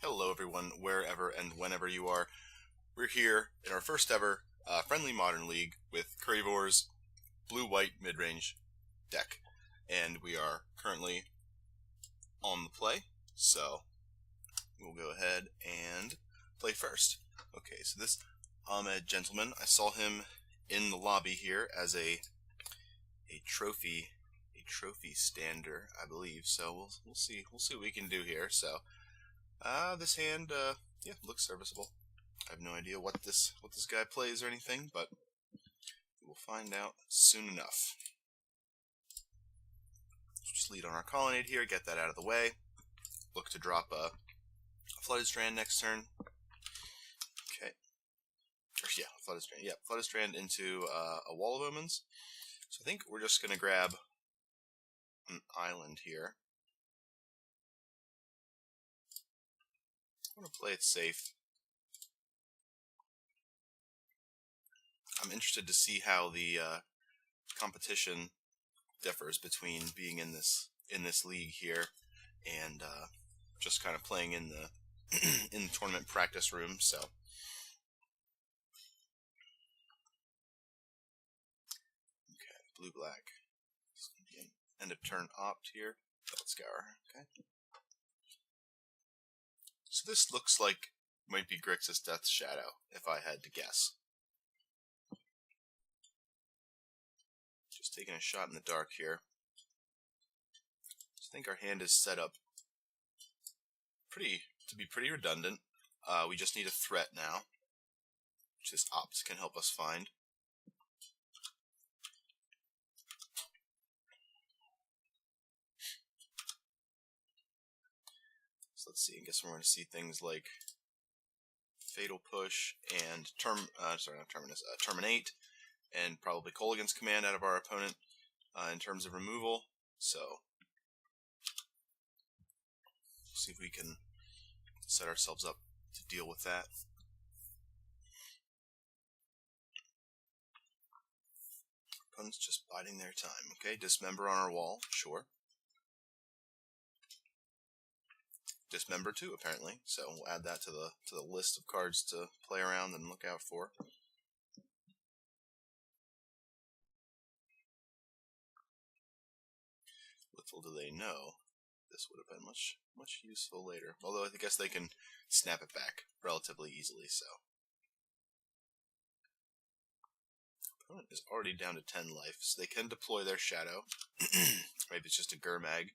Hello everyone, wherever and whenever you are. We're here in our first ever friendly modern league with Curryvore's blue-white mid-range deck. And we are currently on the play, so we'll go ahead and play first. Okay, so this Ahmed gentleman, I saw him in the lobby here as a trophy stander, I believe. So we'll see what we can do here. So this hand, yeah, looks serviceable. I have no idea what this guy plays or anything, but we'll find out soon enough. Just lead on our Colonnade here, get that out of the way. Look to drop a Flooded Strand next turn. Okay. Yeah, Flooded Strand. Yeah, Flooded Strand into a Wall of Omens. So I think we're just going to grab an island here. I'm going to play it safe. I'm interested to see how the competition differs between being in this league here and just kind of playing in the in the tournament practice room. So okay, blue black. End of turn opt here. Belt Scour. Okay. So this looks like might be Grixis Death Shadow, if I had to guess. Just taking a shot in the dark here. I think our hand is set up to be pretty redundant. We just need a threat now, which this opt can help us find. So let's see. I guess we're going to see things like Fatal Push and Terminate, and probably Colligan's Command out of our opponent in terms of removal. So see if we can set ourselves up to deal with that. Opponent's just biding their time. Okay, Dismember on our wall, sure. Dismember too, apparently. So we'll add that to the list of cards to play around and look out for. Little do they know, this would have been much useful later. Although I guess they can snap it back relatively easily. So opponent is already down to 10 life, so they can deploy their shadow. Maybe it's just a Gurmag.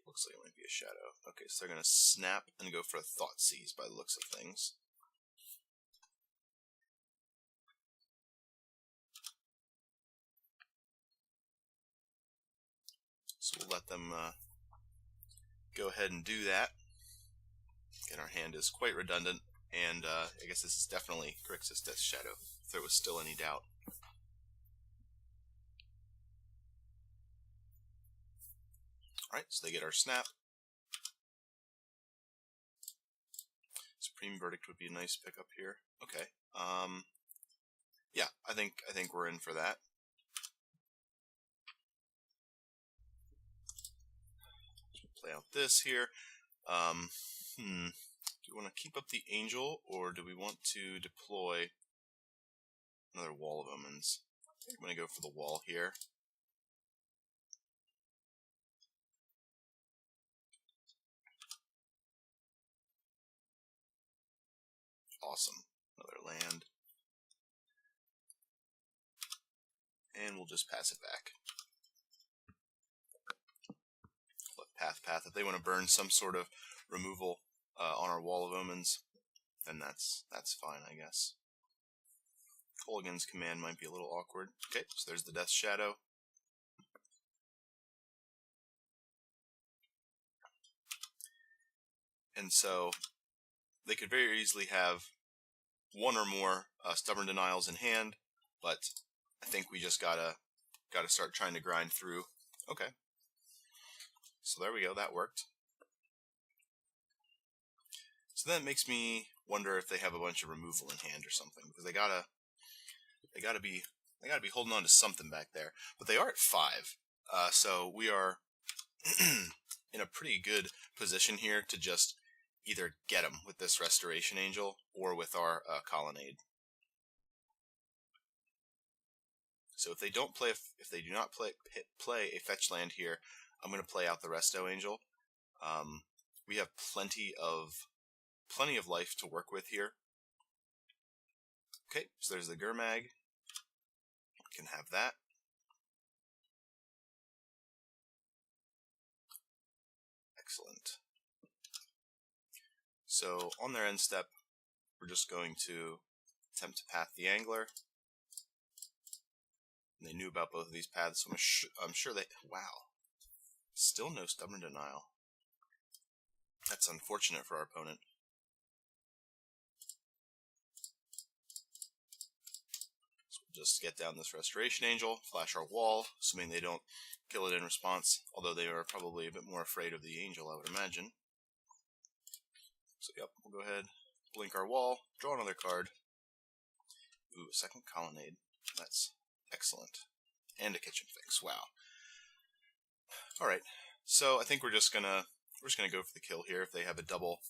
Looks like it might be a shadow. Okay, so they're going to snap and go for a Thoughtseize by the looks of things. So we'll let them go ahead and do that. Again, our hand is quite redundant, and I guess this is definitely Grixis Death Shadow, if there was still any doubt. Alright, so they get our snap. Supreme Verdict would be a nice pickup here. Okay. Yeah, I think we're in for that. Play out this here. Do we want to keep up the Angel, or do we want to deploy another Wall of Omens? I think I'm going to go for the wall here. Awesome. Another land. And we'll just pass it back. Let path. If they want to burn some sort of removal on our Wall of Omens, then that's fine, I guess. Colligan's Command might be a little awkward. Okay, so there's the Death Shadow. And so they could very easily have one or more Stubborn Denials in hand, but I think we just gotta start trying to grind through. Okay. So there we go, that worked. So that makes me wonder if they have a bunch of removal in hand or something, because they gotta be holding on to something back there. But they are at 5. So we are in a pretty good position here to just either get them with this Restoration Angel or with our Colonnade. So if they don't play, if they do not play a fetch land here, I'm going to play out the Resto Angel. We have plenty of life to work with here. Okay, so there's the Gurmag. We can have that. Excellent. So on their end step, we're just going to attempt to path the Angler. And they knew about both of these paths, so I'm sure they... Wow. Still no Stubborn Denial. That's unfortunate for our opponent. So we'll just get down this Restoration Angel, flash our wall, assuming they don't kill it in response, although they are probably a bit more afraid of the Angel, I would imagine. So yep, we'll go ahead, blink our wall, draw another card. Ooh, a second Colonnade. That's excellent. And a Kitchen Finks. Wow. Alright, so I think we're just gonna go for the kill here. If they have a double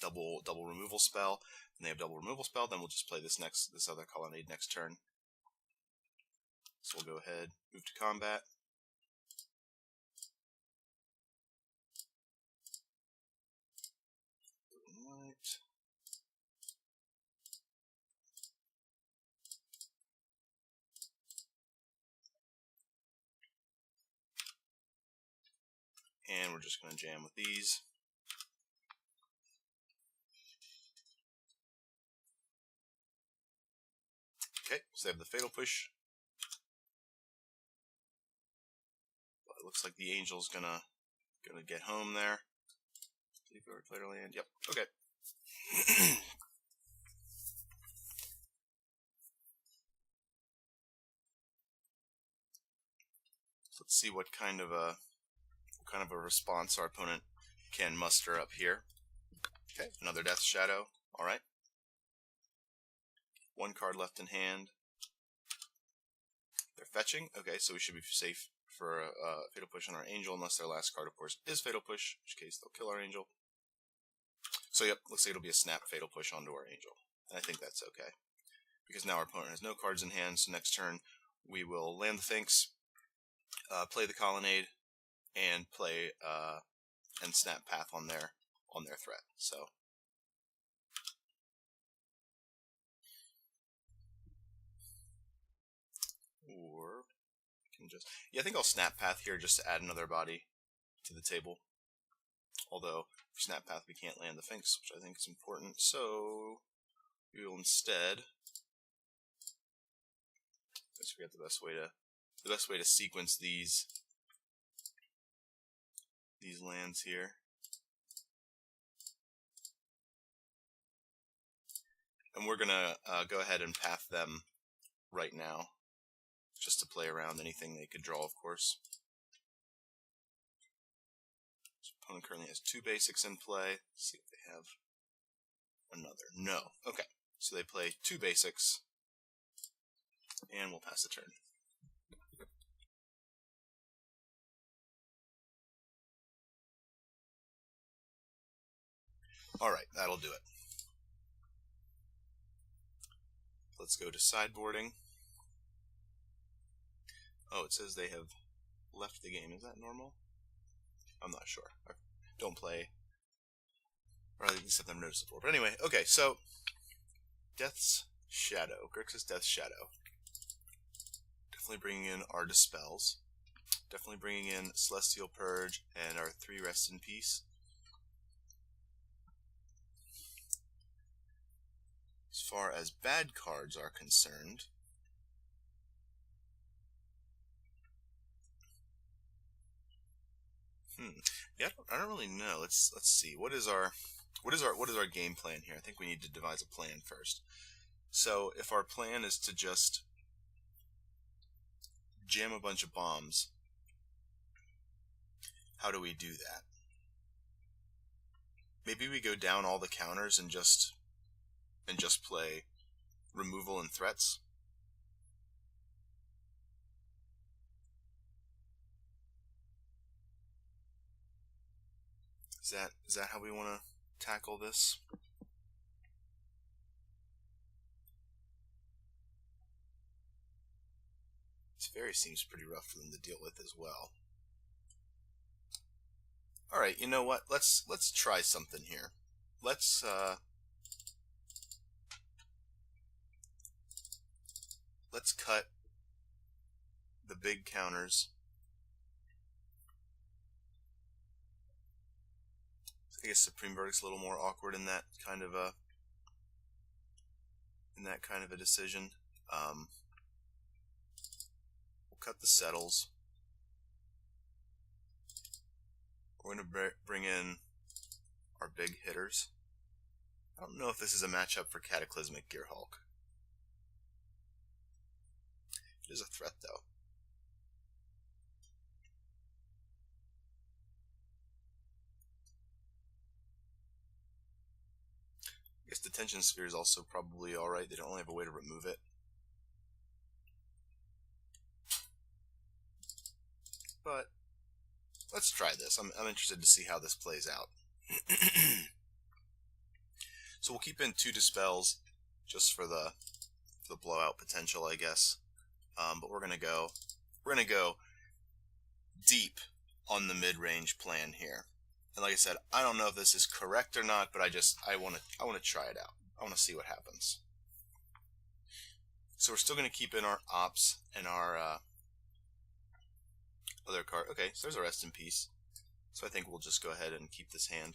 removal spell, and they have double removal spell, then we'll just play this other Colonnade next turn. So we'll go ahead, move to combat. Right. And we're just going to jam with these. Okay, so they have the Fatal Push. Well, it looks like the Angel's gonna get home there. Leave your player land. Yep. Okay. So let's see what kind of a response our opponent can muster up here. Okay, another Death Shadow. All right. One card left in hand. They're fetching. Okay, so we should be safe for a Fatal Push on our Angel, unless their last card, of course, is Fatal Push, in which case they'll kill our Angel. So yep, looks like it'll be a snap Fatal Push onto our Angel. And I think that's okay. Because now our opponent has no cards in hand, so next turn we will land the Finks, play the Colonnade, and play and snap path on their threat. So or can just I think I'll snap path here just to add another body to the table. Although if we snap path we can't land the Finks, which I think is important. So we will instead let's figure out the best way to sequence these lands here. And we're gonna go ahead and path them right now, just to play around anything they could draw, of course. So opponent currently has 2 basics in play. Let's see if they have another. No. Okay. So they play 2 basics, and we'll pass the turn. Alright, that'll do it. Let's go to sideboarding. Oh, it says they have left the game. Is that normal? I'm not sure. I don't play, or at least I've noticed before. But anyway, okay, so Death's Shadow, Grixis Death's Shadow. Definitely bringing in our Dispels. Definitely bringing in Celestial Purge and our 3 Rest in Peace. As far as bad cards are concerned, yeah, I don't really know. Let's see. What is our game plan here? I think we need to devise a plan first. So if our plan is to just jam a bunch of bombs, how do we do that? Maybe we go down all the counters and just play removal and threats. Is that how we want to tackle this? Teferi seems pretty rough for them to deal with as well. Alright, you know what? Let's try something here. Let's cut the big counters. I guess Supreme Verdict's a little more awkward in that kind of a decision. We'll cut the settles. We're going to bring in our big hitters. I don't know if this is a matchup for Cataclysmic Gearhulk. It is a threat, though. I guess Detention Sphere is also probably alright. They don't really have a way to remove it. But let's try this. I'm interested to see how this plays out. So we'll keep in 2 Dispels just for the blowout potential, I guess. But we're gonna go deep on the mid-range plan here. And like I said, I don't know if this is correct or not, but I want to try it out. I want to see what happens. So we're still going to keep in our ops and our other card. Okay, so there's a Rest in Peace. So I think we'll just go ahead and keep this hand.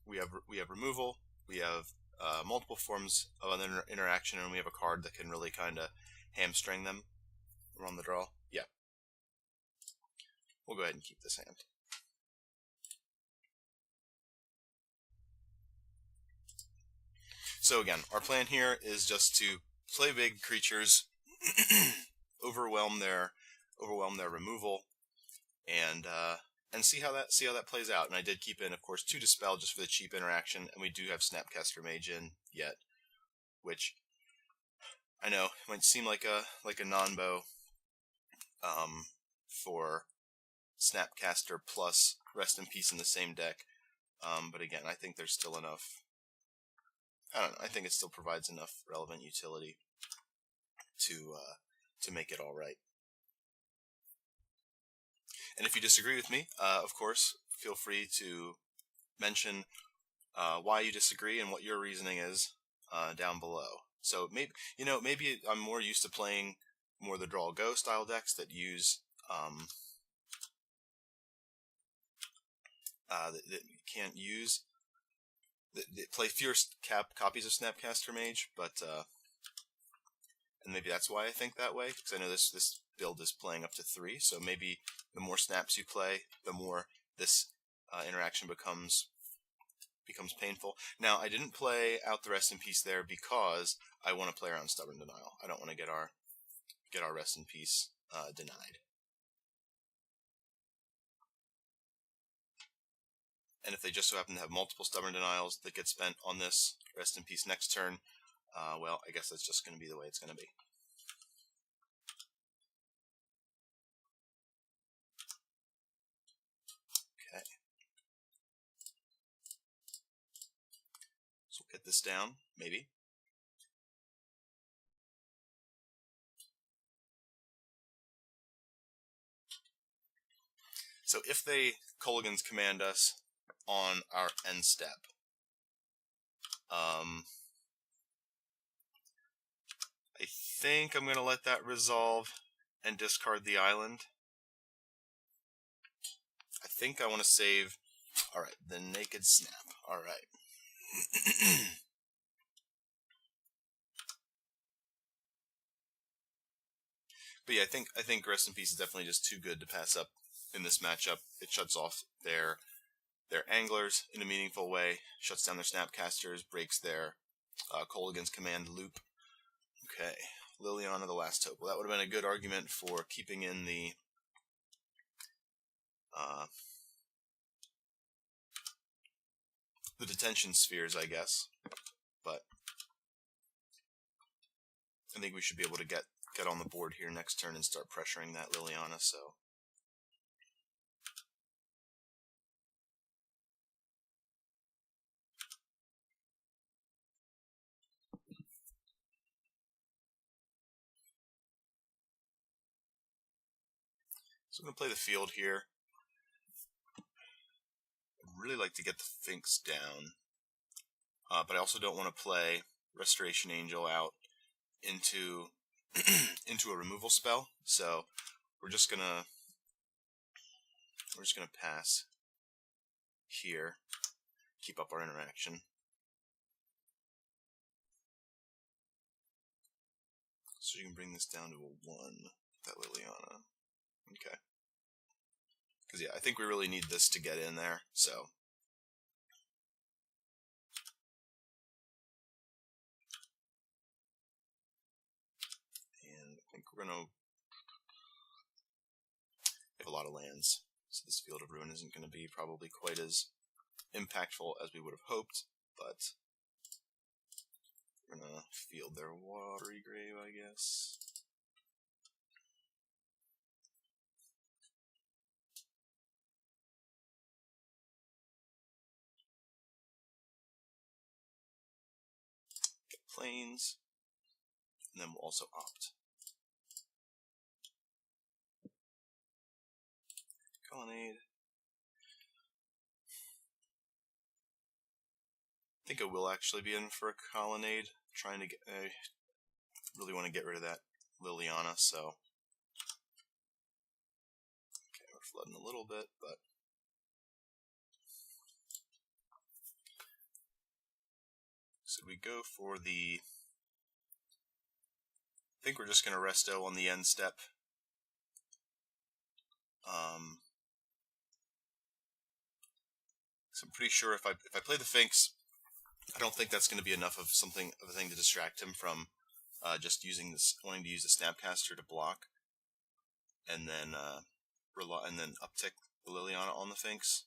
We have removal. We have multiple forms of interaction, and we have a card that can really kind of hamstring them. We're on the draw. Yeah. We'll go ahead and keep this hand. So again, our plan here is just to play big creatures, overwhelm their removal, and see how that plays out. And I did keep in, of course, 2 Dispel just for the cheap interaction, and we do have Snapcaster Mage in yet, which I know might seem like a non-bow for Snapcaster plus Rest in Peace in the same deck, but again, I think there's still enough. I don't know. I think it still provides enough relevant utility to make it all right. And if you disagree with me, of course, feel free to mention why you disagree and what your reasoning is down below. So maybe I'm more used to playing more the draw go style decks that use that you can't use. They play fewer copies of Snapcaster Mage, but and maybe that's why I think that way, because I know this build is playing up to 3, so maybe the more snaps you play, the more this interaction becomes painful. Now, I didn't play out the Rest in Peace there because I want to play around Stubborn Denial. I don't want to get our Rest in Peace denied. And if they just so happen to have multiple Stubborn Denials that get spent on this Rest in Peace next turn, well, I guess that's just going to be the way it's going to be. Okay. So we'll get this down, maybe. So if they Colligan's Command us on our end step, I think I'm going to let that resolve and discard the island. I think I want to save. Alright, the Naked Snap. Alright. But yeah, I think Rest in Peace is definitely just too good to pass up in this matchup. It shuts off their anglers in a meaningful way, shuts down their Snapcasters, breaks their Colligan's Command loop. Okay, Liliana the Last Hope. Well, that would have been a good argument for keeping in the Detention Spheres, I guess. But I think we should be able to get on the board here next turn and start pressuring that Liliana, so So I'm going to play the field here. I'd really like to get the Finks down, but I also don't want to play Restoration Angel out into into a removal spell. So we're just gonna pass here, keep up our interaction. So you can bring this down to a 1, that Liliana. Okay. Because yeah, I think we really need this to get in there, so. And I think we're gonna have a lot of lands, so this Field of Ruin isn't gonna be probably quite as impactful as we would have hoped, but we're gonna field their Watery Grave, I guess. Get Plains, and then we'll also opt. Colonnade. I think I will actually be in for a Colonnade. Trying to get, I really want to get rid of that Liliana, so. Okay, we're flooding a little bit, but. So we go for the. I think we're just going to resto on the end step. So I'm pretty sure if I play the Finks, I don't think that's going to be enough of a thing to distract him from just using this, wanting to use the Snapcaster to block, and then uptick the Liliana on the Finks.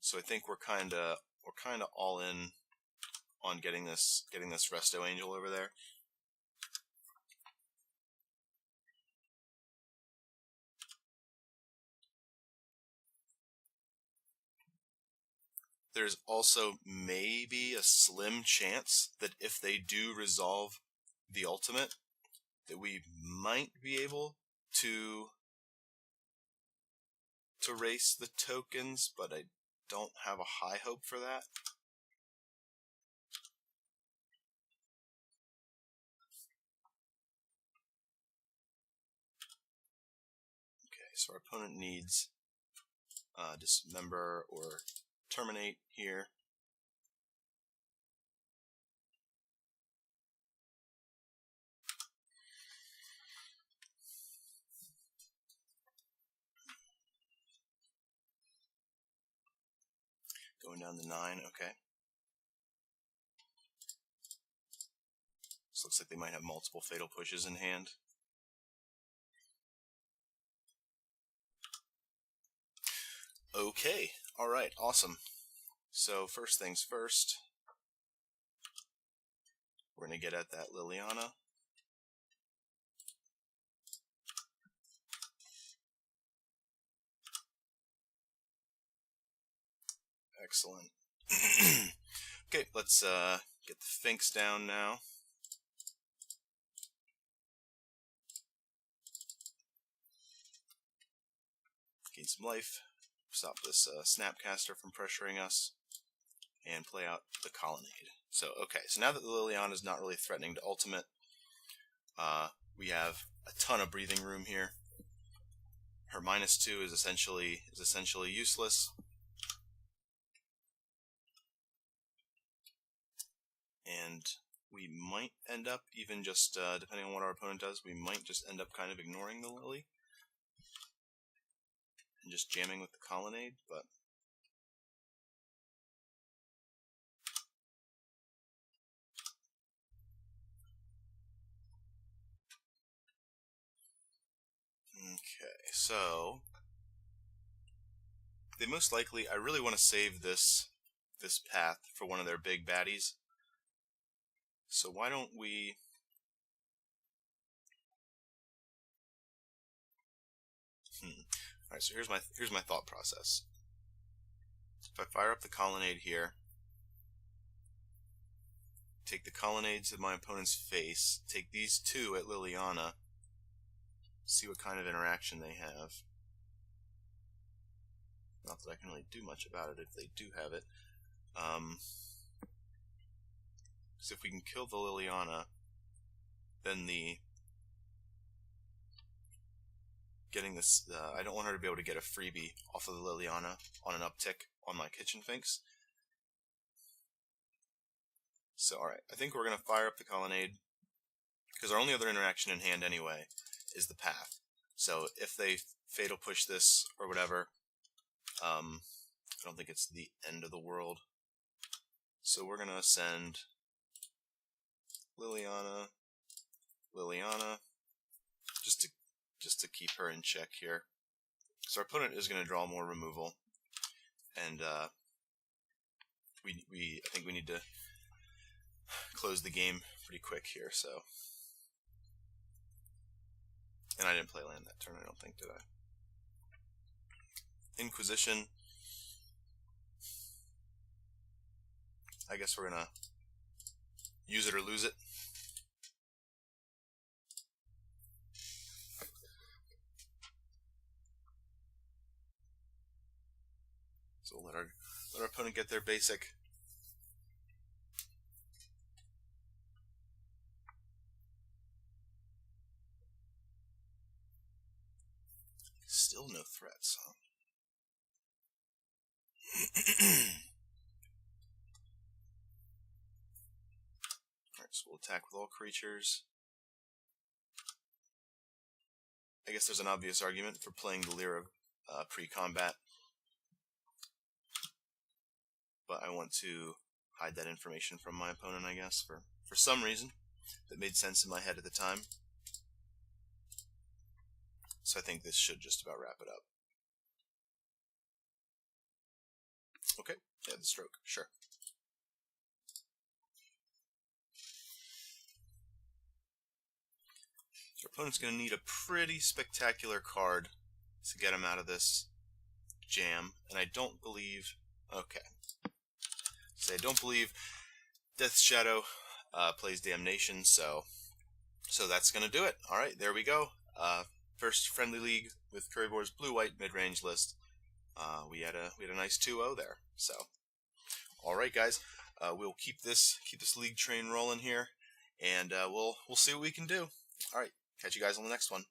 So I think we're kind of all in on getting this Resto Angel over there. There's also maybe a slim chance that if they do resolve the ultimate, that we might be able to race the tokens, but I don't have a high hope for that. Okay, so our opponent needs Dismember or Terminate here. Going down to 9, okay. This looks like they might have multiple Fatal Pushes in hand. Okay, alright, awesome. So first things first, we're going to get at that Liliana. Excellent. Okay, let's get the Finks down now. Gain some life. Stop this Snapcaster from pressuring us. And play out the Colonnade. So, okay, so now that the Liliana is not really threatening to ultimate, we have a ton of breathing room here. Her -2 is essentially useless. And we might end up, even just depending on what our opponent does, we might just end up kind of ignoring the Lily and just jamming with the Colonnade, but okay, so they most likely, I really want to save this path for one of their big baddies. So why don't we Alright, so here's my thought process. If I fire up the Colonnade here, take the Colonnade to my opponent's face, take these 2 at Liliana, see what kind of interaction they have. Not that I can really do much about it if they do have it. So if we can kill the Liliana, then getting this, I don't want her to be able to get a freebie off of the Liliana on an uptick on my kitchen Finks. So alright, I think we're going to fire up the Colonnade, because our only other interaction in hand anyway is the path. So if they fatal push this or whatever, I don't think it's the end of the world. So we're going to send Liliana, just to keep her in check here. So our opponent is going to draw more removal, and I think we need to close the game pretty quick here. So, and I didn't play land that turn, I don't think, did I? Inquisition. I guess we're gonna use it or lose it. So we'll let our opponent get their basic. Still no threats, huh? Alright, so we'll attack with all creatures. I guess there's an obvious argument for playing the Lyra pre-combat, but I want to hide that information from my opponent, I guess, for some reason that made sense in my head at the time. So I think this should just about wrap it up. Okay, yeah, the stroke, sure. So our opponent's going to need a pretty spectacular card to get him out of this jam, and I don't believe... Okay. So I don't believe Death's Shadow plays Damnation, so that's going to do it. Alright, there we go. First friendly league with Curryvore's blue-white mid-range list. We had a nice 2-0 there. So, all right, guys, we'll keep this league train rolling here, and we'll see what we can do. All right, catch you guys on the next one.